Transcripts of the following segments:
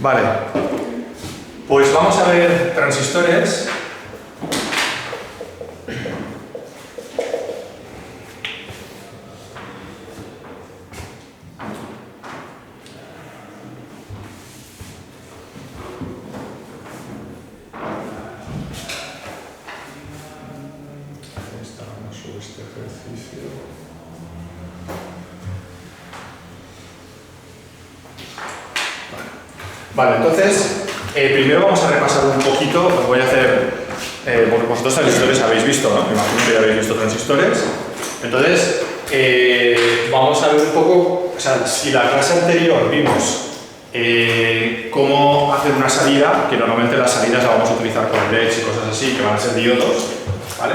Vale, pues vamos a ver transistores. Este ejercicio. Vale, entonces, primero vamos a repasar un poquito, os voy a hacer, porque vosotros transistores habéis visto, ¿no? Me imagino que ya habéis visto transistores. Entonces, vamos a ver un poco, o sea, si la clase anterior vimos cómo hacer una salida, que normalmente las salidas las vamos a utilizar con LEDs y cosas así, que van a ser diodos, ¿vale?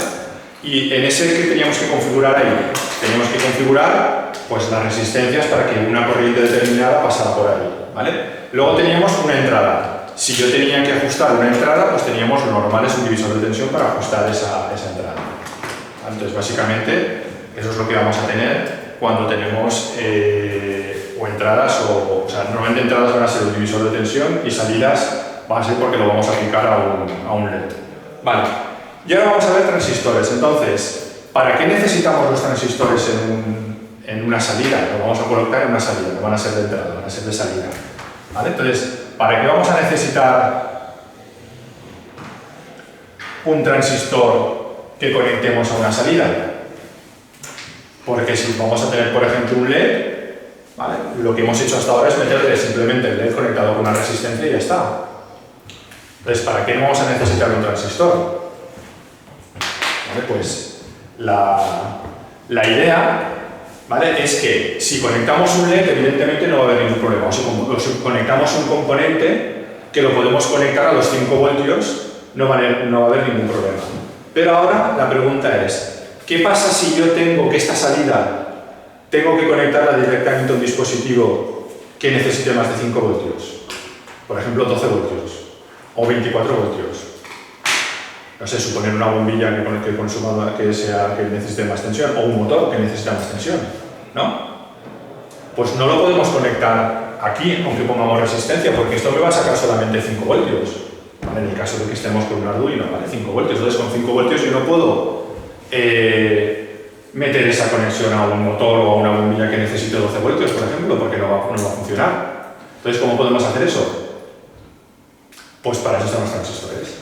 Y en ese que teníamos que configurar ahí, teníamos que configurar pues, las resistencias para que una corriente determinada pasara por ahí, ¿vale? Luego teníamos una entrada. Si yo tenía que ajustar una entrada, pues teníamos lo normal, es un divisor de tensión para ajustar esa entrada. ¿Vale? Entonces, básicamente, eso es lo que vamos a tener cuando tenemos o entradas o sea, normalmente entradas van a ser un divisor de tensión y salidas van a ser porque lo vamos a aplicar a un LED. Vale. Y ahora vamos a ver transistores. Entonces, ¿para qué necesitamos los transistores en una salida? Lo vamos a colocar en una salida, no van a ser de entrada, van a ser de salida. ¿Vale? Entonces, ¿para qué vamos a necesitar un transistor que conectemos a una salida? Porque si vamos a tener, por ejemplo, un LED, ¿vale? Lo que hemos hecho hasta ahora es meterle simplemente el LED conectado con una resistencia y ya está. Entonces, ¿para qué no vamos a necesitar un transistor? ¿Vale? Pues la idea, ¿vale? Es que si conectamos un LED, evidentemente no va a haber ningún problema. O si conectamos un componente que lo podemos conectar a los 5 voltios, no va a haber ningún problema. Pero ahora la pregunta es, ¿qué pasa si yo tengo que esta salida tengo que conectarla directamente a un dispositivo que necesite más de 5 voltios? Por ejemplo, 12 voltios o 24 voltios. No sé, suponer una bombilla que consuma, que necesite más tensión, o un motor que necesite más tensión, ¿no? Pues no lo podemos conectar aquí, aunque pongamos resistencia, porque esto me va a sacar solamente 5 voltios. ¿Vale? En el caso de que estemos con un Arduino, ¿vale? 5 voltios. Entonces, con 5 voltios yo no puedo meter esa conexión a un motor o a una bombilla que necesite 12 voltios, por ejemplo, porque no va a funcionar. Entonces, ¿cómo podemos hacer eso? Pues para eso están los transistores.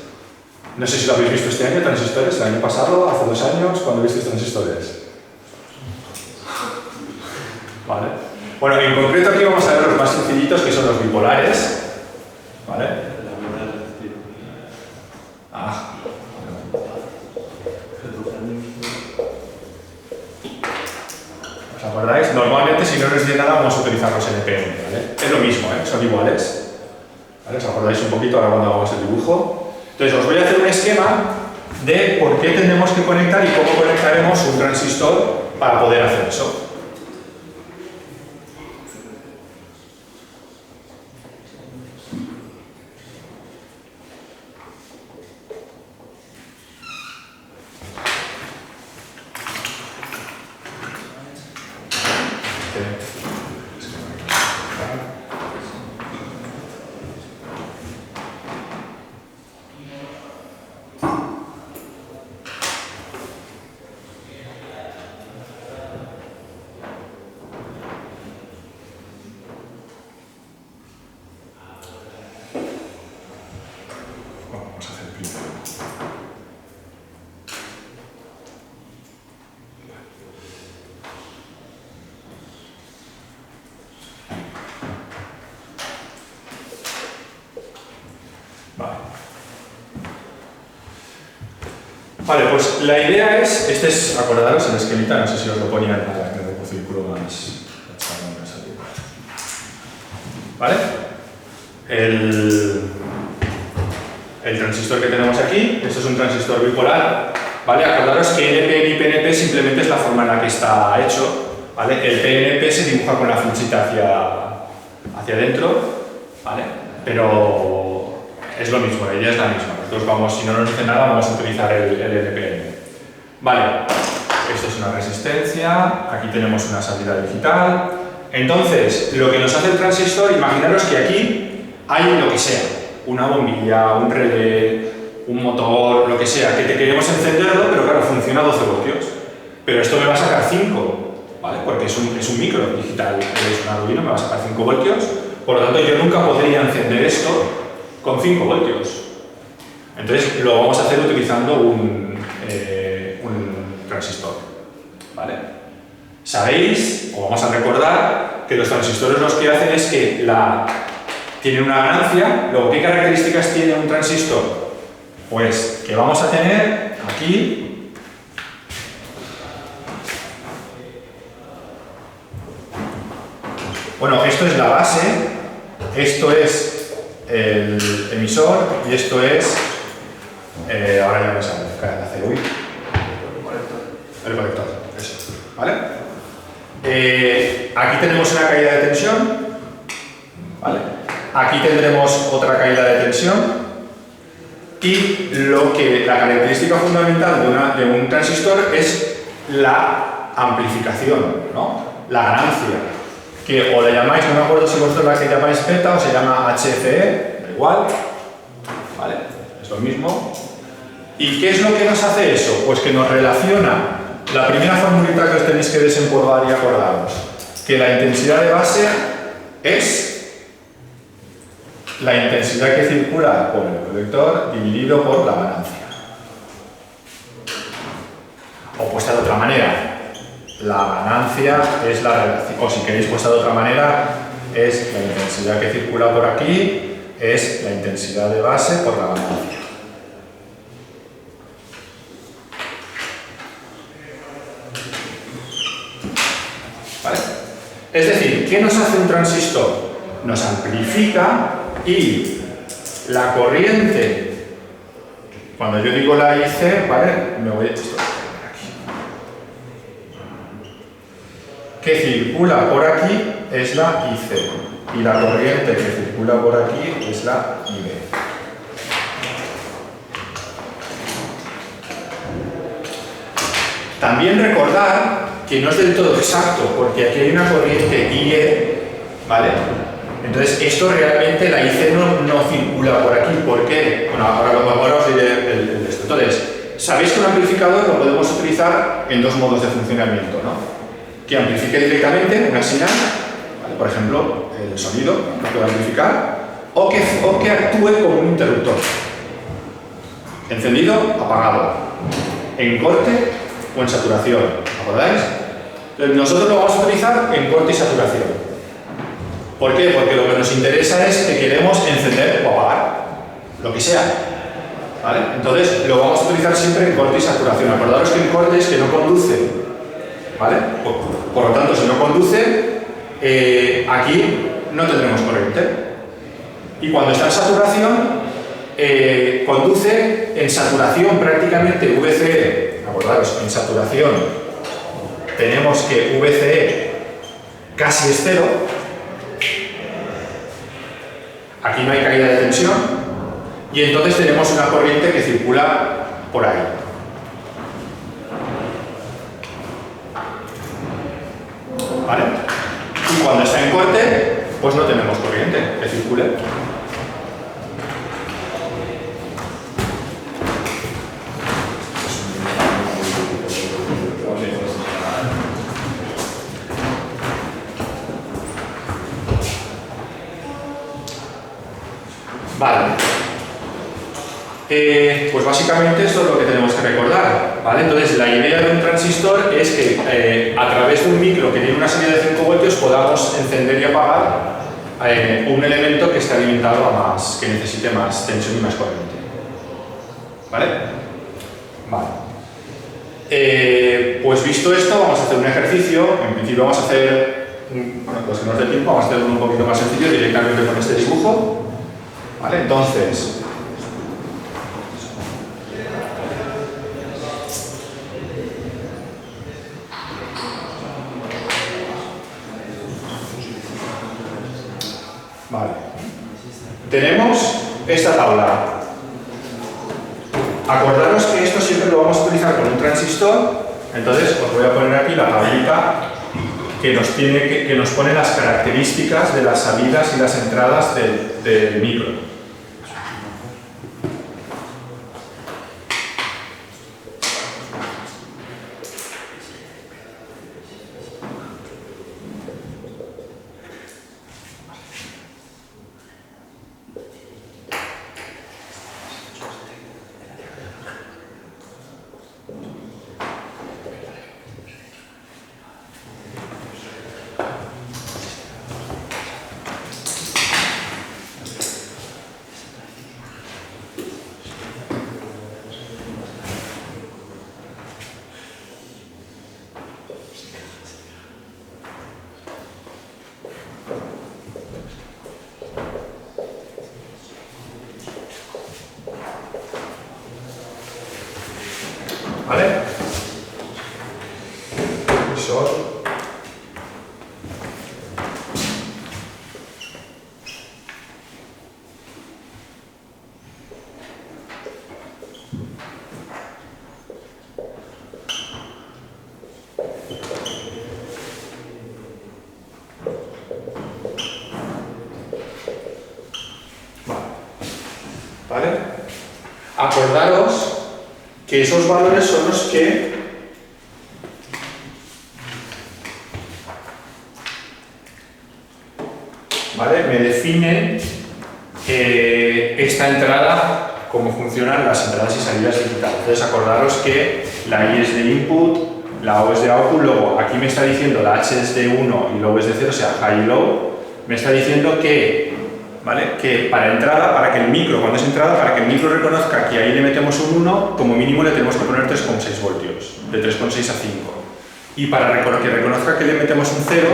No sé si lo habéis visto este año, transistores, el año pasado, hace 2 años, ¿cuándo visteis transistores? ¿Vale? Bueno, en concreto aquí vamos a ver los más sencillitos, que son los bipolares. ¿Vale? Ah. ¿Os acordáis? Normalmente, si no nos de nada, vamos a utilizar los NPN, ¿vale? Es lo mismo, ¿eh? Son iguales. ¿Vale? ¿Os acordáis un poquito ahora cuando hagamos el dibujo? Entonces, os voy a hacer un esquema de por qué tenemos que conectar y cómo conectaremos un transistor para poder hacer eso. Vamos a hacer primero. Vale, pues la idea es, este es, acordaros el esquelita, no sé si os lo ponía en el círculo más. ¿Vale? El transistor que tenemos aquí, esto es un transistor bipolar, ¿vale? Acordaros que NPN y PNP simplemente es la forma en la que está hecho, ¿vale? El PNP se dibuja con la flechita hacia adentro, ¿vale? Pero es lo mismo, la idea es la misma. Nosotros vamos, si no nos dice nada, vamos a utilizar el NPN. Vale, esto es una resistencia, aquí tenemos una salida digital. Entonces, lo que nos hace el transistor, imaginaros que aquí hay lo que sea, una bombilla, un relé, un motor, lo que sea, que te queremos encenderlo, pero claro, funciona a 12 voltios. Pero esto me va a sacar 5, ¿vale? Porque es un micro digital, es un Arduino, me va a sacar 5 voltios, por lo tanto yo nunca podría encender esto con 5 voltios. Entonces lo vamos a hacer utilizando un transistor, ¿vale? Sabéis, o vamos a recordar, que los transistores lo que hacen es que tienen una ganancia. Luego, ¿qué características tiene un transistor? Pues que vamos a tener aquí bueno, esto es la base, esto es el emisor y esto es ahora ya me sale, la CUI, el conector, eso, ¿vale? Aquí tenemos una caída de tensión, ¿vale? Aquí tendremos otra caída de tensión. Y la característica fundamental de un transistor es la amplificación, ¿no? La ganancia, que o le llamáis, no me acuerdo si vosotros la que llamáis beta o se llama HFE, da igual, ¿vale? Es lo mismo. ¿Y qué es lo que nos hace eso? Pues que nos relaciona la primera formulita que os tenéis que desempolvar y acordaros, que la intensidad de base es la intensidad que circula por el colector dividido por la ganancia. O puesta de otra manera, la ganancia es la relación, o si queréis puesta de otra manera, es la intensidad que circula por aquí, es la intensidad de base por la ganancia. ¿Vale? Es decir, ¿qué nos hace un transistor? Nos amplifica y la corriente, cuando yo digo la IC, ¿vale? Me voy a esto aquí. Que circula por aquí es la IC y la corriente que circula por aquí es la IB. También recordar que no es del todo exacto, porque aquí hay una corriente IE, ¿vale? Entonces, esto realmente, la IC no circula por aquí. ¿Por qué? Bueno, ahora os diré el esto. Entonces, sabéis que un amplificador lo podemos utilizar en dos modos de funcionamiento, ¿no? Que amplifique directamente una señal, ¿vale? Por ejemplo, el sonido, lo puede amplificar, o que actúe como un interruptor. Encendido, apagado. En corte o en saturación. ¿Acordáis? Entonces, nosotros lo vamos a utilizar en corte y saturación. ¿Por qué? Porque lo que nos interesa es que queremos encender o apagar, lo que sea, ¿vale? Entonces lo vamos a utilizar siempre en corte y saturación. Acordaros que en corte es que no conduce, ¿vale? Por lo tanto, si no conduce, aquí no tendremos corriente. Y cuando está en saturación, conduce en saturación prácticamente VCE. Acordaros, en saturación tenemos que VCE casi es cero. Aquí no hay caída de tensión y entonces tenemos una corriente que circula por ahí. ¿Vale? Y cuando está en corte, pues no tenemos corriente que circule. Vale. Pues básicamente esto es lo que tenemos que recordar, ¿vale? Entonces la idea de un transistor es que a través de un micro que tiene una serie de 5 voltios podamos encender y apagar un elemento que esté alimentado a más, que necesite más tensión y más corriente. ¿Vale? Vale. Pues visto esto, vamos a hacer un ejercicio. En principio vamos a hacer, bueno, pues que no nos dé tiempo, vamos a hacerlo un poquito más sencillo directamente con este dibujo. ¿Vale? Entonces, vale. Tenemos esta tabla. Acordaros que esto siempre lo vamos a utilizar con un transistor, entonces os voy a poner aquí la tablita que nos pone las características de las salidas y las entradas del micro. ¿Vale? Sol. ¿Vale? Acordaros que esos valores son los que me definen esta entrada, cómo funcionan las entradas y salidas digitales. Entonces acordaros que la I es de input, la O es de output, luego aquí me está diciendo la H es de 1 y low es de 0, o sea, high y low, me está diciendo que que para entrada, para que el micro, cuando es entrada, para que el micro reconozca que ahí le metemos un 1, como mínimo le tenemos que poner 3,6 voltios, de 3,6 a 5. Y para que reconozca que le metemos un 0,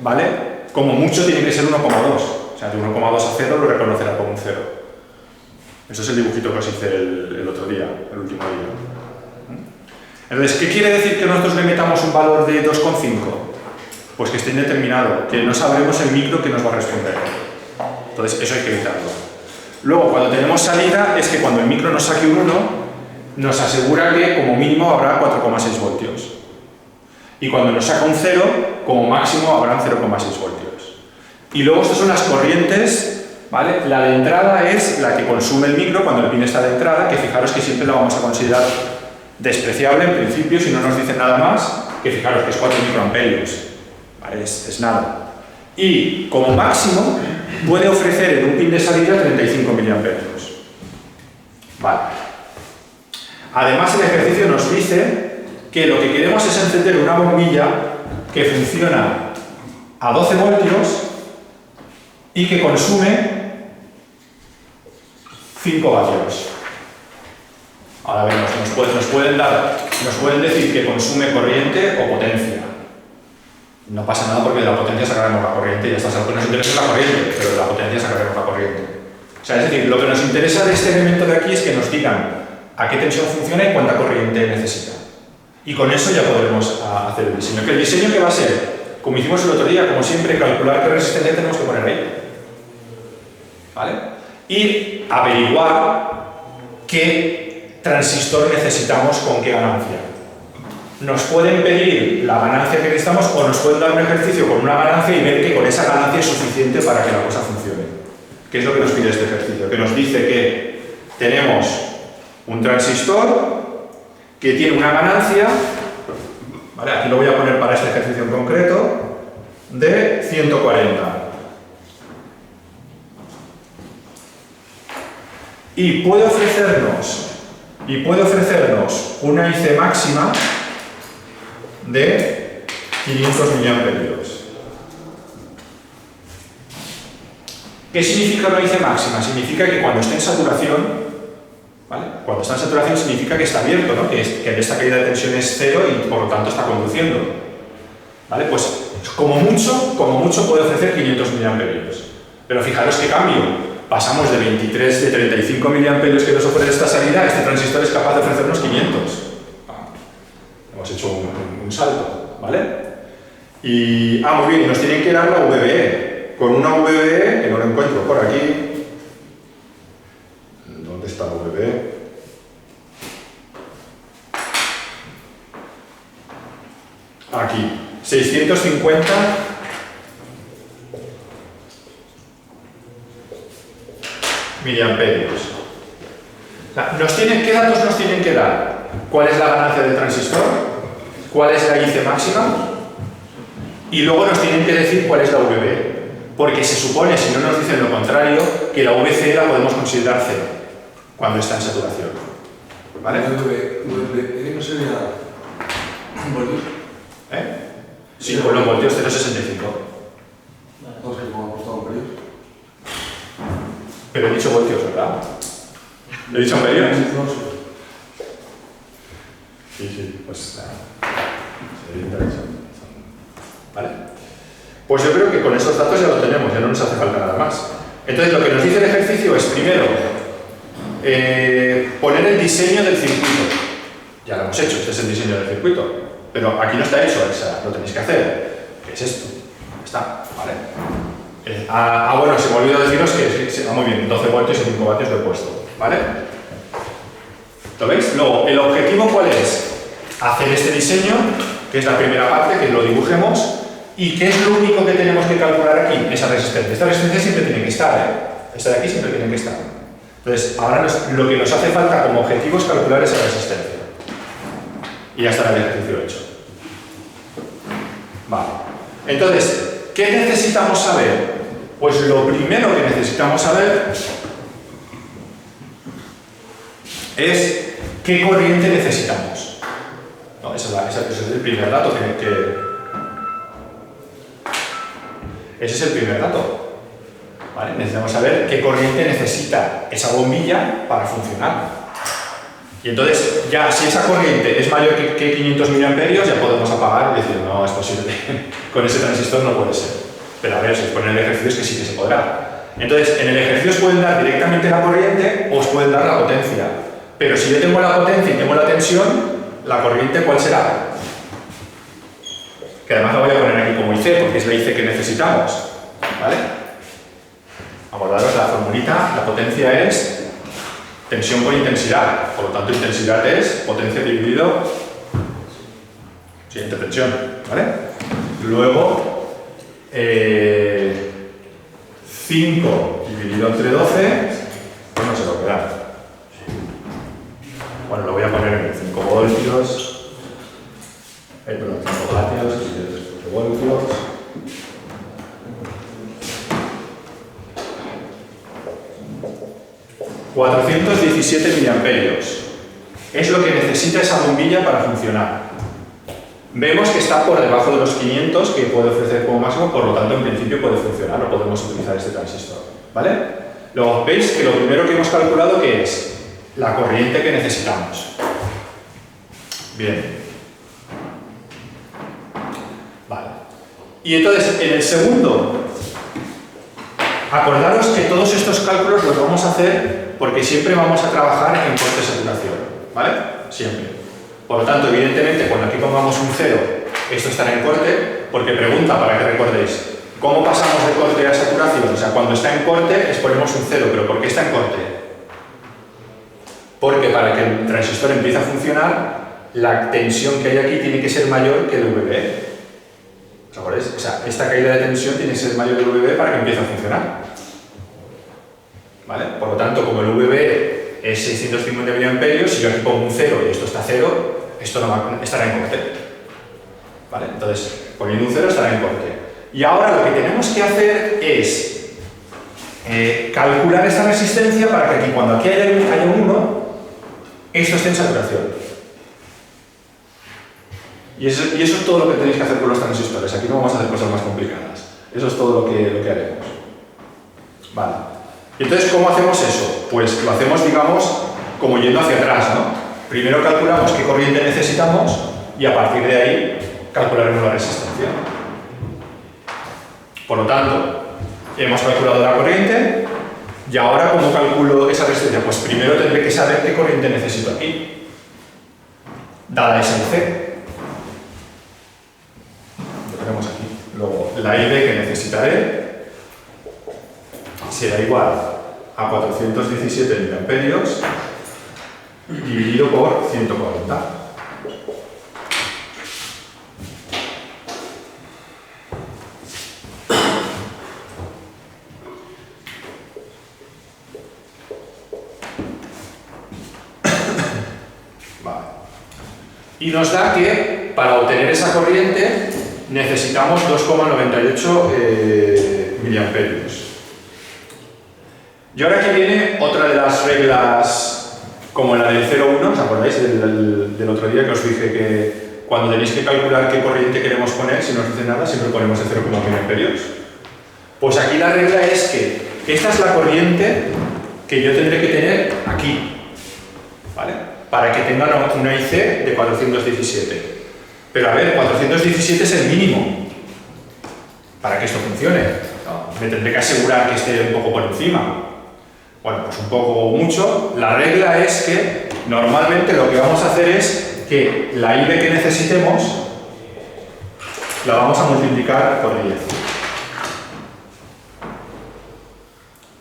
¿vale? Como mucho tiene que ser 1,2. O sea, de 1,2 a 0 lo reconocerá como un 0. Eso es el dibujito que os hice el otro día, el último día. Entonces, ¿qué quiere decir que nosotros le metamos un valor de 2,5? Pues que esté indeterminado, que no sabremos el micro que nos va a responder. Entonces, eso hay que evitarlo. Luego, cuando tenemos salida, es que cuando el micro nos saque un 1, nos asegura que como mínimo habrá 4,6 voltios. Y cuando nos saca un 0, como máximo habrán 0,6 voltios. Y luego, estas son las corrientes, ¿vale? La de entrada es la que consume el micro cuando el pin está de entrada, que fijaros que siempre la vamos a considerar despreciable en principio, si no nos dicen nada más, que fijaros que es 4 microamperios. ¿Vale? Es nada. Y como máximo puede ofrecer en un pin de salida 35 miliamperios. Vale. Además, el ejercicio nos dice que lo que queremos es encender una bombilla que funciona a 12 voltios y que consume 5 vatios. Ahora vemos, nos pueden decir que consume corriente o potencia. No pasa nada porque de la potencia sacaremos la corriente y ya está. Lo que nos interesa es la corriente, pero de la potencia sacaremos la corriente. O sea, es decir, lo que nos interesa de este elemento de aquí es que nos digan a qué tensión funciona y cuánta corriente necesita. Y con eso ya podremos hacer el diseño. Que el diseño que va a ser, como hicimos el otro día, como siempre, calcular qué resistencia tenemos que poner ahí. ¿Vale? Y averiguar qué transistor necesitamos con qué ganancia. Nos pueden pedir la ganancia que necesitamos o nos pueden dar un ejercicio con una ganancia y ver que con esa ganancia es suficiente para que la cosa funcione. ¿Qué es lo que nos pide este ejercicio? Que nos dice que tenemos un transistor que tiene una ganancia, ¿vale? Aquí lo voy a poner para este ejercicio en concreto, de 140. Y puede ofrecernos una IC máxima de 500 miliamperios. ¿Qué significa una IC máxima? Significa que cuando está en saturación, ¿vale? Cuando está en saturación significa que está abierto, ¿no? Que esta caída de tensión es 0 y por lo tanto está conduciendo. ¿Vale? Pues como mucho puede ofrecer 500 miliamperios. Pero fijaros qué cambio. Pasamos de 35 miliamperios que nos ofrece esta salida, este transistor es capaz de ofrecernos 500. Hemos hecho un salto, ¿vale? Y, muy bien, y nos tienen que dar la VBE. Con una VBE, que no la encuentro por aquí. ¿Dónde está la VBE? Aquí. 650 miliamperios. O sea, ¿qué datos nos tienen que dar? ¿Cuál es la ganancia del transistor? ¿Cuál es la IC máxima? Y luego nos tienen que decir cuál es la VB. Porque se supone, si no nos dicen lo contrario, que la VC la podemos considerar cero cuando está en saturación. ¿Vale? ¿VB no sería voltios? ¿Eh? Sí, con los voltios 0,65. No, es que como ha costado amperios. Pero he dicho voltios, ¿verdad? ¿He dicho amperios? No sé. Sí, pues nada. Sería interesante. ¿Vale? Pues yo creo que con esos datos ya lo tenemos, ya no nos hace falta nada más. Entonces lo que nos dice el ejercicio es, primero, poner el diseño del circuito. Ya lo hemos hecho, este es el diseño del circuito. Pero aquí no está hecho, lo tenéis que hacer. ¿Qué es esto? Está, ¿vale? Bueno, se me olvidó deciros que muy bien, 12 voltios y 5 vatios lo he puesto, ¿vale? ¿Lo veis? Luego, ¿el objetivo cuál es? Hacer este diseño, que es la primera parte, que lo dibujemos. ¿Y qué es lo único que tenemos que calcular aquí? Esa resistencia. Esta resistencia siempre tiene que estar, ¿eh? Esta de aquí siempre tiene que estar. Entonces, ahora lo que nos hace falta como objetivo es calcular esa resistencia. Y ya estará el ejercicio hecho. Vale. Entonces, ¿qué necesitamos saber? Pues lo primero que necesitamos saber es qué corriente necesitamos. No, ese es el primer dato Ese es el primer dato. ¿Vale? Necesitamos saber qué corriente necesita esa bombilla para funcionar. Y entonces, ya si esa corriente es mayor que 500 miliamperios, ya podemos apagar y decir, no, es posible, con ese transistor no puede ser. Pero a ver, si os ponen el ejercicio es que sí que se podrá. Entonces, en el ejercicio os pueden dar directamente la corriente o os pueden dar la potencia. Pero si yo tengo la potencia y tengo la tensión, ¿la corriente cuál será? Que además la voy a poner aquí como IC, porque es la IC que necesitamos. ¿Vale? Acordaros la formulita, la potencia es tensión por intensidad, por lo tanto intensidad es potencia dividido siguiente tensión, ¿vale? Luego 5 dividido entre 12, pues no se lo queda. Bueno, lo voy a poner en 5 voltios, perdón, 5 vatios dividido entre 4 voltios. $417 miliamperios. Es lo que necesita esa bombilla para funcionar. Vemos que está por debajo de los 500 que puede ofrecer como máximo, por lo tanto en principio puede funcionar o podemos utilizar este transistor. ¿Vale? Luego veis que lo primero que hemos calculado que es la corriente que necesitamos. Bien. Vale. Y entonces en el segundo, acordaros que todos estos cálculos los vamos a hacer porque siempre vamos a trabajar en corte de saturación, ¿vale? Siempre. Por lo tanto, evidentemente, cuando aquí pongamos un 0, esto estará en corte, porque pregunta, para que recordéis, ¿cómo pasamos de corte a saturación? O sea, cuando está en corte, les ponemos un 0, ¿pero por qué está en corte? Porque para que el transistor empiece a funcionar, la tensión que hay aquí tiene que ser mayor que el VB. ¿Os acordáis? O sea, esta caída de tensión tiene que ser mayor que el VB para que empiece a funcionar. ¿Vale? Por lo tanto, como el VB es 650 miliamperios, si yo aquí pongo un 0 y esto está 0, esto no estará en corte. ¿Vale? Entonces, poniendo un 0 estará en corte. Y ahora lo que tenemos que hacer es calcular esta resistencia para que aquí, cuando aquí haya un 1, esto esté en saturación. Y eso es todo lo que tenéis que hacer con los transistores. Aquí no vamos a hacer cosas más complicadas. Eso es todo lo que haremos. Vale. Y entonces, ¿cómo hacemos eso? Pues lo hacemos, digamos, como yendo hacia atrás, ¿no? Primero calculamos qué corriente necesitamos y a partir de ahí calcularemos la resistencia. Por lo tanto, hemos calculado la corriente y ahora, ¿cómo calculo esa resistencia? Pues primero tendré que saber qué corriente necesito aquí, dada esa IC. Lo tenemos aquí. Luego, la IB que necesitaré será igual a 417 miliamperios dividido por 140. Y nos da que para obtener esa corriente necesitamos 2,98 miliamperios. Y ahora aquí viene otra de las reglas, como la del 0,1, ¿os acordáis del otro día que os dije que cuando tenéis que calcular qué corriente queremos poner, si no os dice nada, siempre ponemos el 0,1 miliamperios? Pues aquí la regla es que esta es la corriente que yo tendré que tener aquí, ¿vale? Para que tenga una IC de 417. Pero a ver, 417 es el mínimo para que esto funcione. No, me tendré que asegurar que esté un poco por encima. Bueno, pues un poco o mucho. La regla es que normalmente lo que vamos a hacer es que la IB que necesitemos la vamos a multiplicar por 10.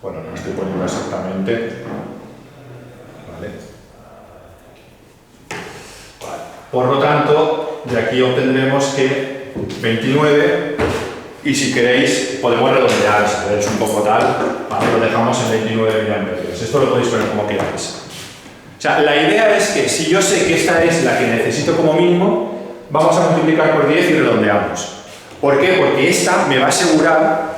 Bueno, no estoy poniendo exactamente. Vale. Por lo tanto, de aquí obtendremos que 29, y si queréis podemos redondear, si es un poco tal, ¿vale? Lo dejamos en 29 miliamperios. Esto lo podéis poner como queráis. O sea, la idea es que si yo sé que esta es la que necesito como mínimo, vamos a multiplicar por 10 y redondeamos. ¿Por qué? Porque esta me va a asegurar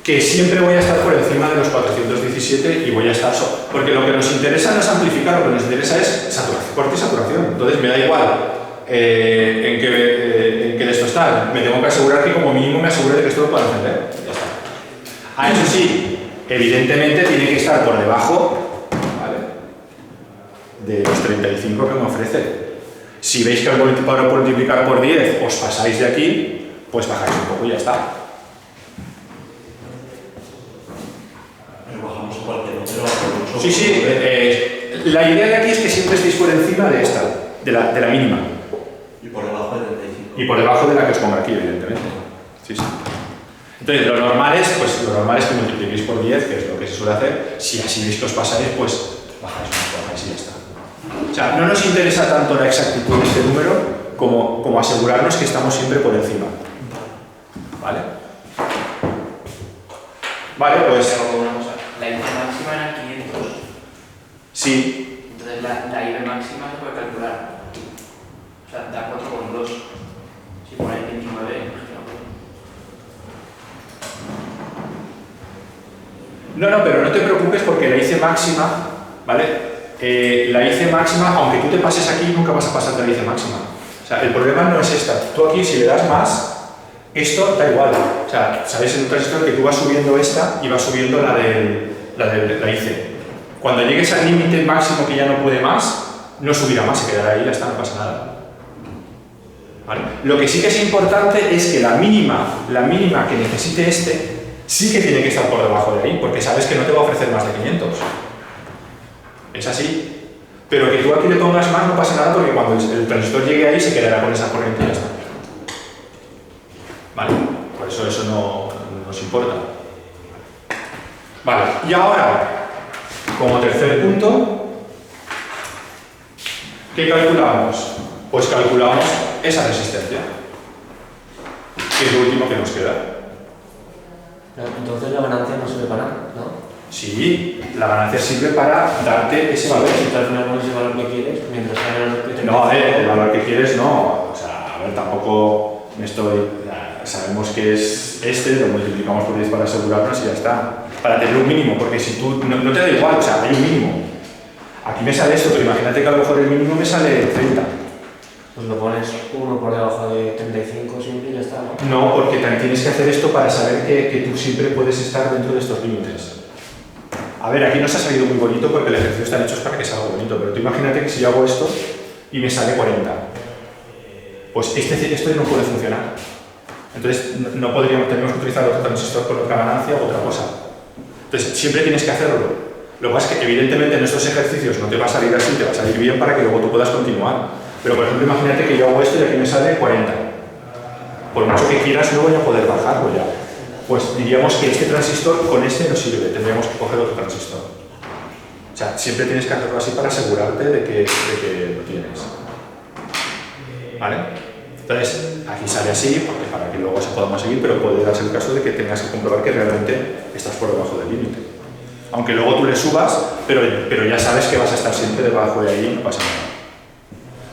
que siempre voy a estar por encima de los 417 y voy a estar solo. Porque lo que nos interesa no es amplificar, lo que nos interesa es saturación, corte y saturación. Entonces me da igual en qué de esto está. Me tengo que asegurar que como mínimo me asegure de que esto lo pueda encender. Ya está. Ah, eso sí, evidentemente tiene que estar por debajo, ¿vale?, de los 35 que me ofrece. Si veis que al multiplicar por 10 os pasáis de aquí, pues bajáis un poco y ya está. Sí, sí, la idea de aquí es que siempre estéis por encima de esta, de la mínima. Y por debajo de 35. Y por debajo de la que os pongo aquí, evidentemente. Sí, sí. Entonces, lo normal es que multipliquéis por 10, que es lo que se suele hacer. Si así veis que os pasáis, pues bajáis y ya está. O sea, no nos interesa tanto la exactitud de este número como asegurarnos que estamos siempre por encima. ¿Vale? Vale, pues... Pero una cosa, la IB máxima era 500. Sí. Entonces la IB máxima se puede calcular. O sea, da 4,2. Si ponéis 29, imagino. No, pero no te preocupes porque la IC máxima, ¿vale? La IC máxima, aunque tú te pases aquí, nunca vas a pasarte la IC máxima. O sea, el problema no es esta. Tú aquí, si le das más, esto da igual. O sea, sabéis en un transistor que tú vas subiendo esta y vas subiendo la IC. Cuando llegues al límite máximo que ya no puede más, no subirá más, se quedará ahí y ya está, no pasa nada. ¿Vale? Lo que sí que es importante es que la mínima que necesite este, sí que tiene que estar por debajo de ahí, porque sabes que no te va a ofrecer más de 500. Es así. Pero que tú aquí le pongas más no pasa nada, porque cuando el transistor llegue ahí se quedará con esa corriente y ya está. ¿Vale? Por eso no nos importa. Vale, y ahora, como tercer punto, ¿qué calculamos? Pues calculamos esa resistencia, que es lo último que nos queda. Entonces la ganancia no sirve para nada, ¿no? Sí, la ganancia sirve para darte ese valor. Si tú al final pones el valor que quieres, mientras sea el valor que te No, el valor que quieres no. O sea, a ver, tampoco sabemos que es este, lo multiplicamos por 10 para asegurarnos y ya está. Para tener un mínimo, porque si tú no te da igual, o sea, hay un mínimo. Aquí me sale esto, pero imagínate que a lo mejor el mínimo me sale 30. Pues lo pones uno por debajo de 35 siempre y ya está, ¿no? No, porque también tienes que hacer esto para saber que tú siempre puedes estar dentro de estos límites. A ver, aquí nos ha salido muy bonito porque el ejercicio están hechos para que salga bonito, pero tú imagínate que si yo hago esto y me sale 40, pues esto no puede funcionar. Entonces tenemos que utilizar otro transistor con otra ganancia o otra cosa. Entonces siempre tienes que hacerlo. Lo que pasa es que evidentemente en estos ejercicios no te va a salir así, te va a salir bien para que luego tú puedas continuar. Pero por ejemplo, imagínate que yo hago esto y aquí me sale 40. Por mucho que quieras, no voy a poder bajarlo ya. Pues diríamos que este transistor con este no sirve, tendríamos que coger otro transistor. O sea, siempre tienes que hacerlo así para asegurarte de que lo tienes. ¿Vale? Entonces, aquí sale así, porque para que luego se podamos seguir, pero puede darse el caso de que tengas que comprobar que realmente estás por debajo del límite. Aunque luego tú le subas, pero ya sabes que vas a estar siempre debajo de ahí y no pasa nada.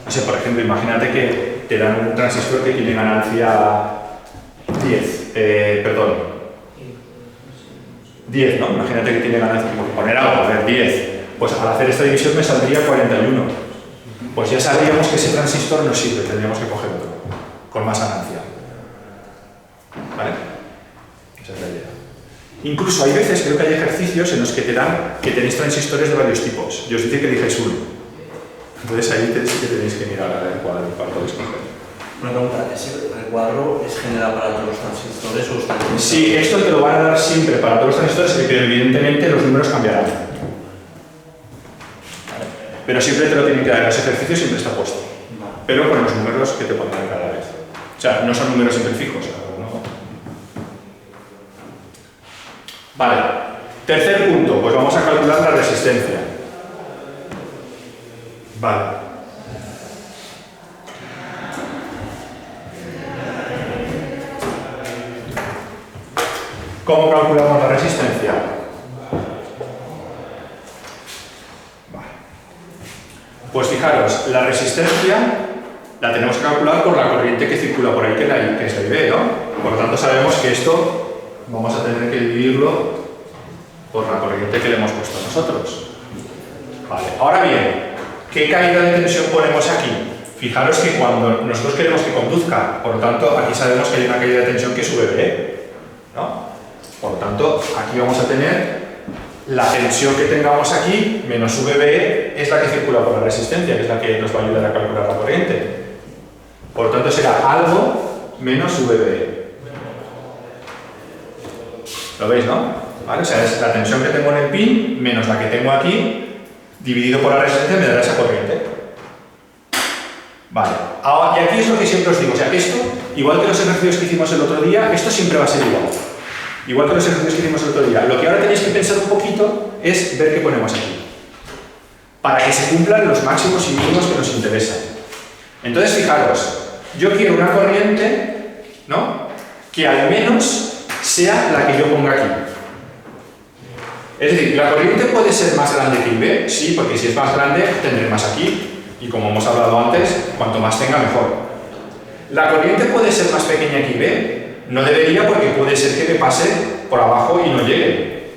No sé, por ejemplo, imagínate que te dan un transistor que tiene ganancia 10, ¿no? Imagínate que tiene ganancia, por poner algo, a ver, 10. Pues al hacer esta división me saldría 41. Pues ya sabríamos que ese transistor no sirve, tendríamos que coger otro, con más ganancia. ¿Vale? Esa es la idea. Incluso hay veces, creo que hay ejercicios en los que te dan que tenéis transistores de varios tipos y os dice que elijáis uno. Entonces ahí sí que tenéis que mirar a ver cuál podéis coger. Una pregunta, ¿ese recuadro es general para todos los transistores o están? Sí, esto te lo van a dar siempre para todos los transistores, pero evidentemente los números cambiarán. ¿Vale? Pero siempre te lo tienen que dar, en los ejercicios siempre está puesto. Pero con los números que te pondrán cada vez. O sea, no son números siempre fijos, ¿no? Vale. Tercer punto, pues vamos a calcular la resistencia. Vale. ¿Cómo calculamos la resistencia? Vale. Pues fijaros, la resistencia la tenemos que calcular por la corriente que circula por ahí, que es la IB, ¿no? Por lo tanto, sabemos que esto vamos a tener que dividirlo por la corriente que le hemos puesto nosotros. Vale. Ahora bien, ¿qué caída de tensión ponemos aquí? Fijaros que cuando nosotros queremos que conduzca, por lo tanto, aquí sabemos que hay una caída de tensión que es VB, ¿no? Por lo tanto, aquí vamos a tener la tensión que tengamos aquí menos VB es la que circula por la resistencia, que es la que nos va a ayudar a calcular la corriente. Por lo tanto, será algo menos VB. ¿Lo veis, no? ¿Vale? O sea, es la tensión que tengo en el pin menos la que tengo aquí, dividido por la resistencia, me dará esa corriente. Vale. Ahora, y aquí es lo que siempre os digo. O sea, esto, igual que los ejercicios que hicimos el otro día, esto siempre va a ser igual. Igual que los ejercicios que hicimos el otro día. Lo que ahora tenéis que pensar un poquito es ver qué ponemos aquí. Para que se cumplan los máximos y mínimos que nos interesan. Entonces, fijaros, yo quiero una corriente, ¿no?, que al menos sea la que yo ponga aquí. Es decir, ¿la corriente puede ser más grande que IB? Sí, porque si es más grande, tendré más aquí. Y como hemos hablado antes, cuanto más tenga, mejor. ¿La corriente puede ser más pequeña que IB? No debería, porque puede ser que me pase por abajo y no llegue.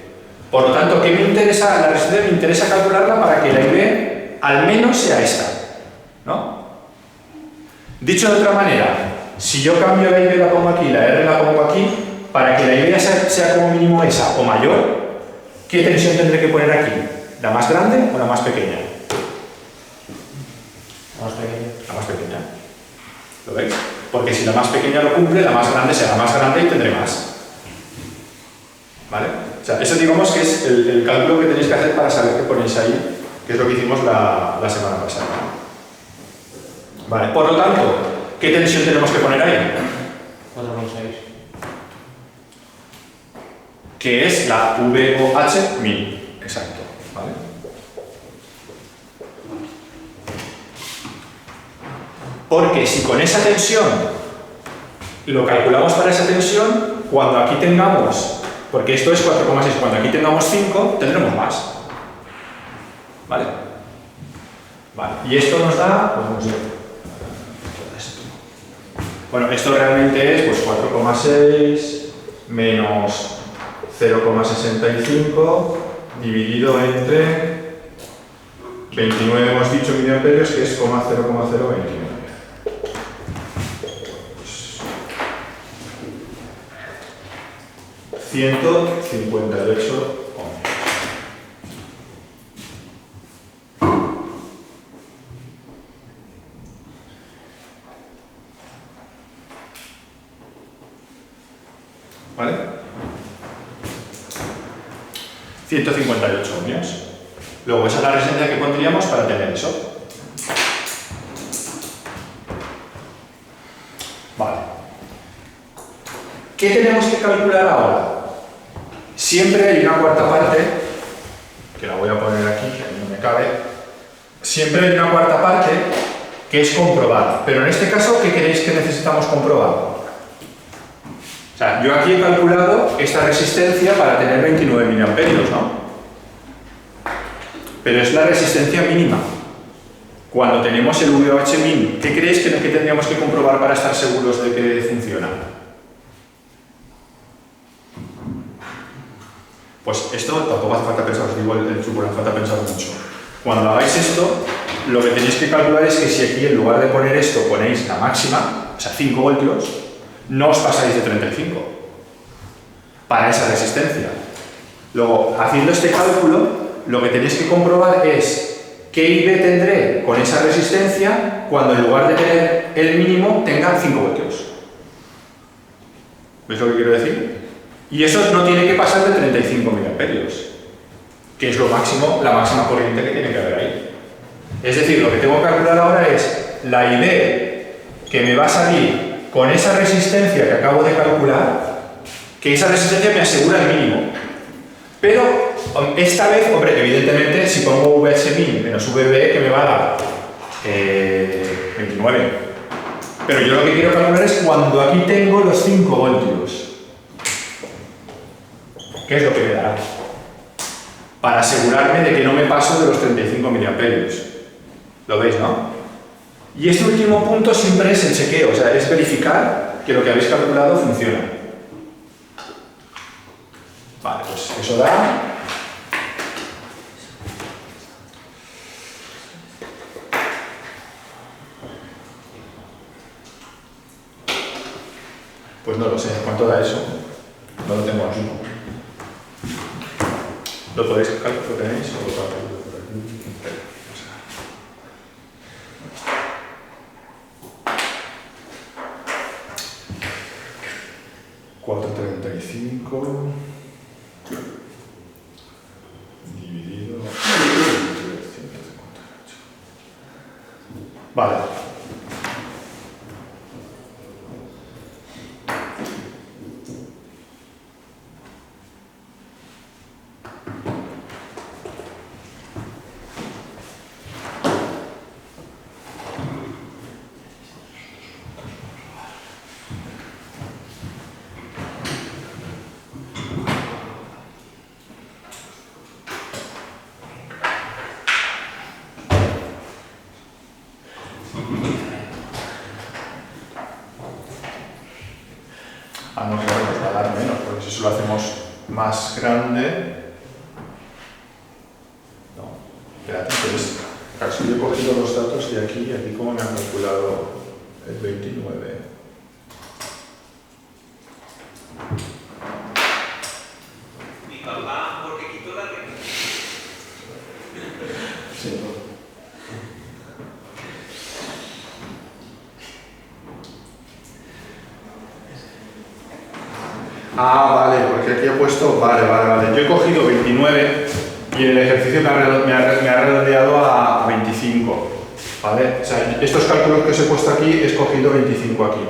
Por lo tanto, ¿qué me interesa? La resistencia me interesa calcularla para que la IB al menos sea esta, ¿no? Dicho de otra manera, si yo cambio la IB, la pongo aquí, la R la pongo aquí, para que la IB sea como mínimo esa o mayor, ¿qué tensión tendré que poner aquí? ¿La más grande o la más pequeña? La más pequeña. La más pequeña. ¿Lo veis? Porque si la más pequeña lo cumple, la más grande será más grande y tendré más. ¿Vale? O sea, eso digamos que es el cálculo que tenéis que hacer para saber qué ponéis ahí, que es lo que hicimos la semana pasada. Vale, por lo tanto, ¿qué tensión tenemos que poner ahí? 4,6. Que es la VOH min. Exacto. ¿Vale? Porque si con esa tensión lo calculamos para esa tensión, cuando aquí tengamos, porque esto es 4,6, cuando aquí tengamos 5, tendremos más. ¿Vale? Vale. Y esto nos da, pues no sé, bueno, esto realmente es pues 4,6 menos 0,65 dividido entre 29, hemos dicho, miliamperios, que es 0,029. 158 ohmios. ¿Vale? 158 ohmios. Luego esa es la resistencia que pondríamos para tener eso. Vale. ¿Qué tenemos que calcular ahora? Siempre hay una cuarta parte, que la voy a poner aquí, que no me cabe. Siempre hay una cuarta parte que es comprobar. Pero en este caso, ¿qué queréis que necesitamos comprobar? O sea, yo aquí he calculado esta resistencia para tener 29 miliamperios, ¿no? Pero es la resistencia mínima. Cuando tenemos el VH-min, ¿qué creéis que tendríamos que comprobar para estar seguros de que funciona? Pues esto tampoco hace falta pensar, os digo el truco, no hace falta pensar mucho. Cuando hagáis esto, lo que tenéis que calcular es que si aquí en lugar de poner esto ponéis la máxima, o sea 5 voltios, no os pasáis de 35 para esa resistencia. Luego, haciendo este cálculo, lo que tenéis que comprobar es qué IB tendré con esa resistencia cuando en lugar de tener el mínimo tenga 5 voltios. ¿Veis lo que quiero decir? Y eso no tiene que pasar de 35 miliamperios, que es lo máximo, la máxima corriente que tiene que haber ahí. Es decir, lo que tengo que calcular ahora es la IB que me va a salir con esa resistencia que acabo de calcular, que esa resistencia me asegura el mínimo. Pero esta vez, hombre, evidentemente, si pongo VH-min menos VB, que me va a dar 29. Pero yo lo que quiero calcular es cuando aquí tengo los 5 voltios. ¿Qué es lo que me dará? Para asegurarme de que no me paso de los 35 miliamperios. ¿Lo veis, no? Y este último punto siempre es el chequeo, o sea, es verificar que lo que habéis calculado funciona. Vale, pues eso da... Pues no lo sé, ¿cuánto da eso? No lo tengo aquí. ¿Lo podéis calcular? ¿Lo tenéis? ¿O lo calculo por aquí? 435 dividido entre 158. Vale. Ah, no, claro, nos va a dar menos, porque si lo hacemos más grande... No, espérate, entonces, claro, si yo he cogido los datos de aquí, y aquí cómo me han calculado el 29. Mi papá, porque quitó la regla. Sí. Ah, vale, porque aquí he puesto... Vale. Yo he cogido 29 y en el ejercicio me ha redondeado a 25. ¿Vale? O sea, estos cálculos que os he puesto aquí, he escogido 25 aquí.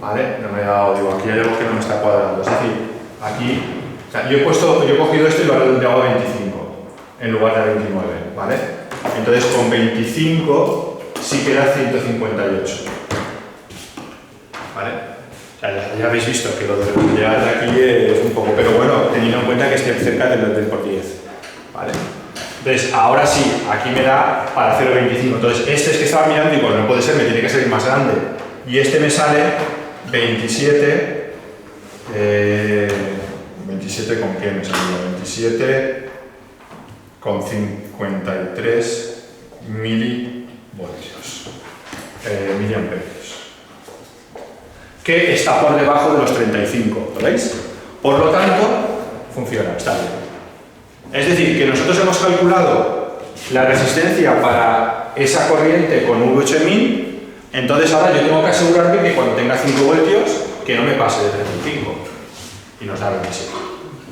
¿Vale? No me he dado, digo, aquí hay algo que no me está cuadrando. Es decir, aquí... O sea, yo he cogido esto y lo he redondeado a 25 en lugar de 29. ¿Vale? Entonces con 25 sí queda 158. ¿Vale? Ya habéis visto que lo de redondear de aquí es un poco, pero bueno, teniendo en cuenta que esté cerca del 10 por 10. ¿Vale? Entonces, ahora sí, aquí me da para 0,25. Entonces, este es que estaba mirando y digo, no puede ser, me tiene que salir más grande. Y este me sale 27. ¿27 con qué me salió? 27 con 53 milivoltios. Miliamperios. Que está por debajo de los 35, ¿lo veis? Por lo tanto, funciona, está bien. Es decir, que nosotros hemos calculado la resistencia para esa corriente con VH-min, entonces ahora yo tengo que asegurarme que cuando tenga 5 voltios, que no me pase de 35. Y nos da 27.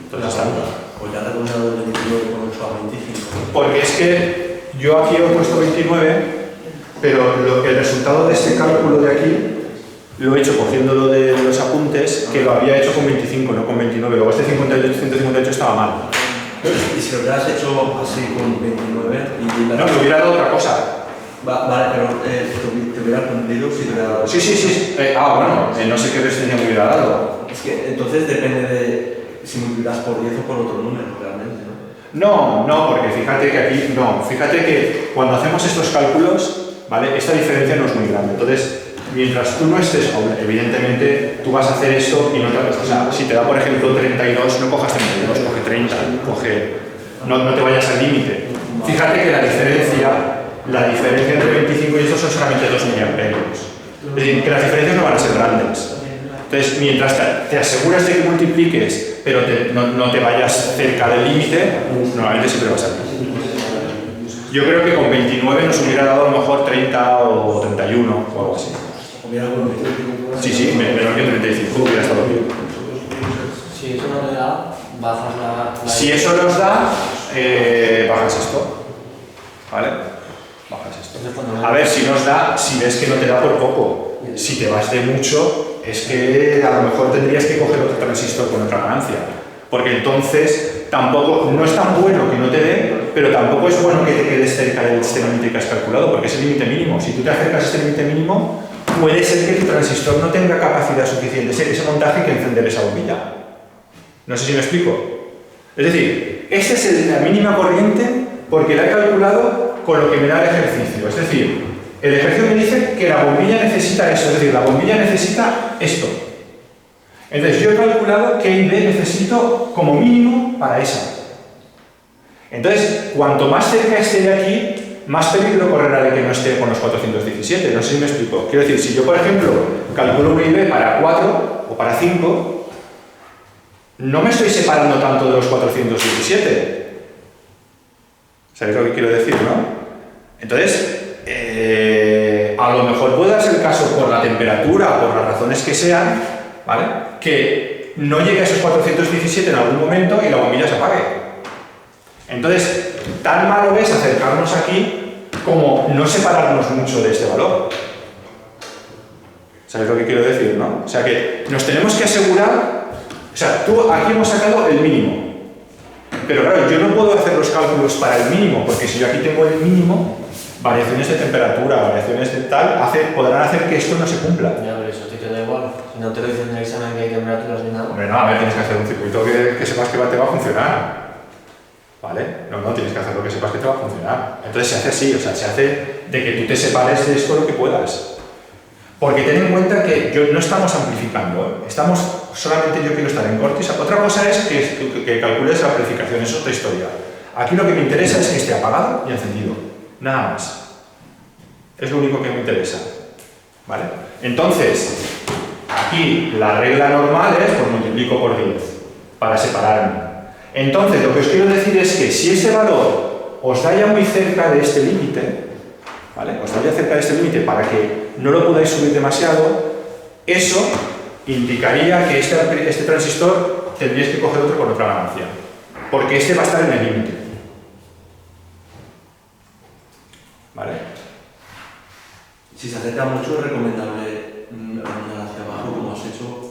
Entonces está bien. Pues ya he redondeado el 29 con 8 a 25. Porque es que yo aquí he puesto 29, pero el resultado de este cálculo de aquí lo he hecho cogiéndolo de los apuntes, que lo había hecho con 25, no con 29. Luego este 158 estaba mal. Y si lo hubieras hecho así con 29 y... No, me hubiera dado otra cosa. Vale, pero te hubiera cumplido si te hubiera dado... Sí. Bueno, no sé qué resistencia me hubiera dado. Es que entonces depende de si multiplicas por 10 o por otro número, realmente, ¿no? No, porque fíjate que aquí, fíjate que cuando hacemos estos cálculos, ¿vale? Esta diferencia no es muy grande. Entonces, mientras tú no estés, evidentemente, tú vas a hacer esto y no te, o sea, si te da, por ejemplo, 32, no cojas 32, coge 30, no te vayas al límite. Fíjate que la diferencia entre 25 y esto son solamente 2 miliamperios. Es decir, que las diferencias no van a ser grandes. Entonces, mientras te aseguras de que multipliques, pero no te vayas cerca del límite, normalmente siempre vas a ir. Yo creo que con 29 nos hubiera dado a lo mejor 30 o 31 o algo así. Sí, menor que 35 hubiera estado bien. Si eso no te da, bajas la... Si eso nos da, bajas esto. ¿Vale? Bajas esto. A ver, si nos da, si ves que no te da por poco. Si te vas de mucho, es que a lo mejor tendrías que coger otro transistor con otra ganancia. Porque entonces tampoco, no es tan bueno que no te dé, pero tampoco es bueno que te quedes cerca de este límite que has calculado, porque es el límite mínimo. Si tú te acercas a este límite mínimo, puede ser que tu transistor no tenga capacidad suficiente, ese montaje, que encender esa bombilla. No sé si me explico. Es decir, esta es la mínima corriente porque la he calculado con lo que me da el ejercicio. Es decir, el ejercicio me dice que la bombilla necesita eso, es decir, la bombilla necesita esto. Entonces yo he calculado que I B necesito como mínimo para esa. Entonces, cuanto más cerca esté de aquí, más peligro correrá de que no esté con los 417. No sé si me explico. Quiero decir, si yo, por ejemplo, calculo un I B para 4 o para 5, no me estoy separando tanto de los 417. ¿Sabéis lo que quiero decir, no? Entonces, a lo mejor puede darse el caso por la temperatura o por las razones que sean, ¿vale? Que no llegue a esos 417 en algún momento y la bombilla se apague. Entonces, tan malo es acercarnos aquí como no separarnos mucho de este valor. ¿Sabéis lo que quiero decir, no? O sea que nos tenemos que asegurar, o sea, aquí hemos sacado el mínimo. Pero claro, yo no puedo hacer los cálculos para el mínimo, porque si yo aquí tengo el mínimo, variaciones de temperatura, variaciones de tal, podrán hacer que esto no se cumpla. Ya, pero eso a ti te da igual. Si no te lo dicen en el examen que hay temperaturas ni nada. Hombre, no, a ver, tienes que hacer un circuito que sepas que te va a funcionar. ¿Vale? No, tienes que hacer lo que sepas que te va a funcionar. Entonces se hace así, o sea, se hace de que tú te separes de esto lo que puedas. Porque ten en cuenta que no estamos amplificando, ¿eh? Estamos, solamente yo quiero estar en cortis. Otra cosa es que calcules la amplificación, es otra historia. Aquí lo que me interesa es que esté apagado y encendido. Nada más. Es lo único que me interesa. ¿Vale? Entonces, aquí la regla normal es, pues multiplico por 10 para separarme. Entonces, lo que os quiero decir es que si este valor os da ya muy cerca de este límite, ¿vale? Os da ya cerca de este límite para que no lo podáis subir demasiado, eso indicaría que este transistor tendríais que coger otro con otra ganancia, porque este va a estar en el límite. ¿Vale? Si se acerca mucho, es recomendable andar hacia abajo, como has hecho.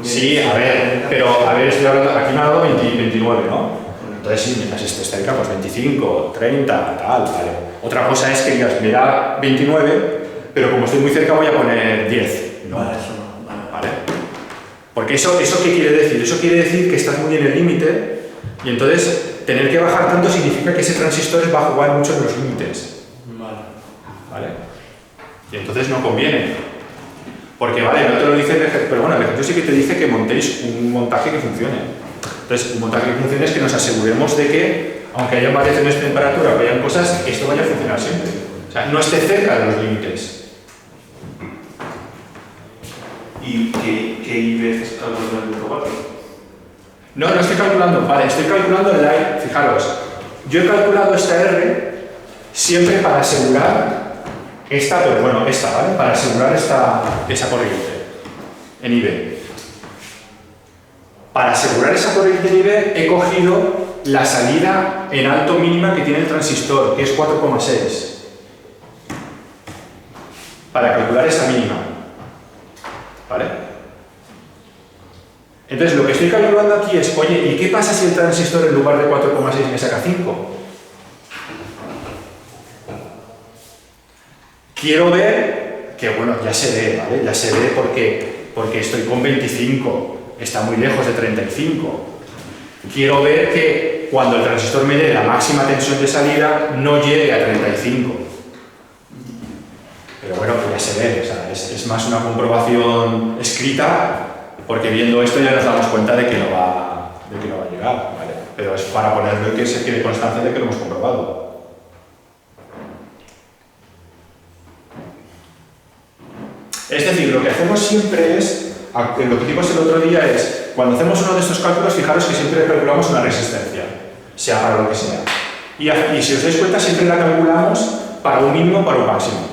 Sí, a ver, pero a ver, estoy hablando, aquí me ha dado 29, ¿no? Entonces sí, mientras esté cerca, pues 25, 30, tal, vale. Otra cosa es que digas, me da 29, pero como estoy muy cerca voy a poner 10. No. Vale, eso no. ¿Vale? Porque eso ¿qué quiere decir? Eso quiere decir que estás muy en el límite y entonces tener que bajar tanto significa que ese transistor va a jugar mucho en los límites. ¿Vale? Y entonces no conviene. Porque, vale, no te lo dice el ejemplo, pero bueno, el ejemplo sí que te dice que montéis un montaje que funcione. Entonces, un montaje que funcione es que nos aseguremos de que, aunque haya variaciones de temperatura o que hayan cosas, esto vaya a funcionar siempre. O sea, no esté cerca de los límites. ¿Y qué IB estás calculando en el punto 4? No estoy calculando, vale, estoy calculando el I. Fijaros, yo he calculado esta R siempre para asegurar esta, pero bueno, esta, ¿vale? Para asegurar esa corriente en IB. Para asegurar esa corriente en IB he cogido la salida en alto mínima que tiene el transistor, que es 4,6. Para calcular esa mínima. ¿Vale? Entonces lo que estoy calculando aquí es, oye, ¿y qué pasa si el transistor en lugar de 4,6 me saca 5? Quiero ver que, bueno, ya se ve, ¿vale? Ya se ve porque estoy con 25, está muy lejos de 35. Quiero ver que cuando el transistor me dé la máxima tensión de salida no llegue a 35. Pero bueno, pues ya se ve, o sea, es más una comprobación escrita, porque viendo esto ya nos damos cuenta de que no va a llegar, ¿vale? Pero es para ponerlo y que se quede constancia de que lo hemos comprobado. Es decir, lo que hacemos siempre es, lo que hicimos el otro día es, cuando hacemos uno de estos cálculos, fijaros que siempre calculamos una resistencia, sea para lo que sea. Y si os dais cuenta, siempre la calculamos para un mínimo o para un máximo.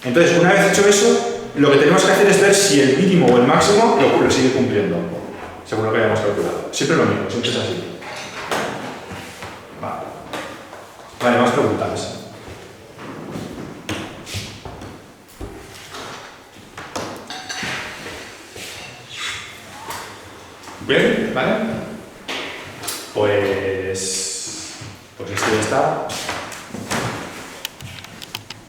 Entonces, una vez hecho eso, lo que tenemos que hacer es ver si el mínimo o el máximo lo sigue cumpliendo, según lo que hayamos calculado. Siempre lo mismo, siempre es así. Vale, más preguntas. Bien, ¿vale? Pues esto ya está.